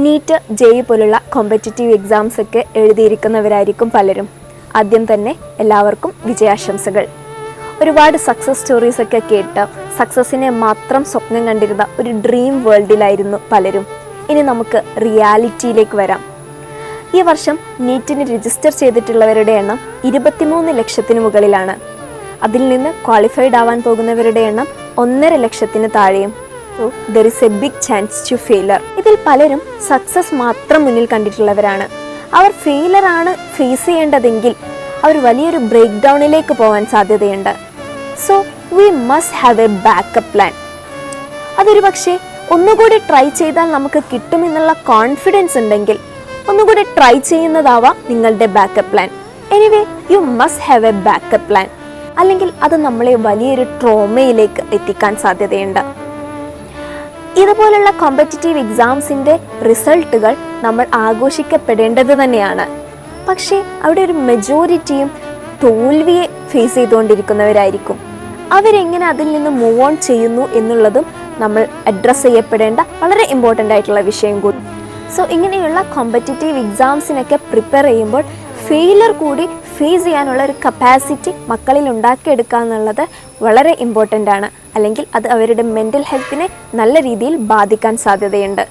NEET JEE പോലുള്ള competitive exams ഒക്കെ എഴുതിയിരിക്കുന്നവരായിരിക്കും പലരും. ആദ്യം തന്നെ എല്ലാവർക്കും വിജയാശംസകൾ. ഒരുപാട് സക്സസ് സ്റ്റോറീസ് ഒക്കെ കേട്ട് സക്സസ്സിനെ മാത്രം സ്വപ്നം കണ്ടിരുന്ന ഒരു ഡ്രീം വേൾഡിലായിരുന്നു പലരും. ഇനി നമുക്ക് റിയാലിറ്റിയിലേക്ക് വരാം. ഈ വർഷം നീറ്റിന് രജിസ്റ്റർ ചെയ്തിട്ടുള്ളവരുടെ എണ്ണം 23 ലക്ഷത്തിന് മുകളിലാണ്. അതിൽ നിന്ന് ക്വാളിഫൈഡ് ആവാൻ പോകുന്നവരുടെ എണ്ണം 1.5 ലക്ഷത്തിന് താഴെയും. So there is a big chance to failure. ഇതിൽ പലരും സക്സസ് മാത്രം മുന്നിൽ കണ്ടിട്ടുള്ളവരാണ്. അവർ ഫെയിലർ ആണ് ഫേസ് ചെയ്യേണ്ടതെങ്കിൽ അവർ വലിയൊരു ബ്രേക്ക് ഡൗണിലേക്ക് പോകാൻ സാധ്യതയുണ്ട്. So we must have A backup plan. അതൊരു പക്ഷേ ഒന്നുകൂടി ട്രൈ ചെയ്താൽ നമുക്ക് കിട്ടുമെന്നുള്ള കോൺഫിഡൻസ് ഉണ്ടെങ്കിൽ ഒന്നുകൂടി ട്രൈ ചെയ്യുന്നതാവാം നിങ്ങളുടെ backup plan. Anyway you must have A backup plan. അല്ലെങ്കിൽ അത് നമ്മളെ വലിയൊരു ട്രോമയിലേക്ക് എത്തിക്കാൻ സാധ്യതയുണ്ട്. ഇതുപോലുള്ള കോമ്പറ്റിറ്റീവ് എക്സാംസിൻ്റെ റിസൾട്ടുകൾ നമ്മൾ ആഘോഷിക്കപ്പെടേണ്ടത് തന്നെയാണ്. പക്ഷേ അവിടെ ഒരു മെജോറിറ്റിയും തോൽവിയെ ഫേസ് ചെയ്തുകൊണ്ടിരിക്കുന്നവരായിരിക്കും. അവരെങ്ങനെ അതിൽ നിന്ന് മൂവ് ഓൺ ചെയ്യുന്നു എന്നുള്ളതും നമ്മൾ അഡ്രസ്സ് ചെയ്യപ്പെടേണ്ട വളരെ ഇമ്പോർട്ടൻ്റ് ആയിട്ടുള്ള വിഷയം കൂടി. സോ ഇങ്ങനെയുള്ള കോമ്പറ്റിറ്റീവ് എക്സാംസിനൊക്കെ പ്രിപ്പയർ ചെയ്യുമ്പോൾ ഫെയിലർ കൂടി ഫേസ് ചെയ്യാനുള്ള ഒരു കപ്പാസിറ്റി മക്കളിൽ ഉണ്ടാക്കിയെടുക്കുക എന്നുള്ളത് വളരെ ഇമ്പോർട്ടൻ്റ് ആണ്. അല്ലെങ്കിൽ അത് അവരുടെ മെൻ്റൽ ഹെൽത്തിനെ നല്ല രീതിയിൽ ബാധിക്കാൻ സാധ്യതയുണ്ട്.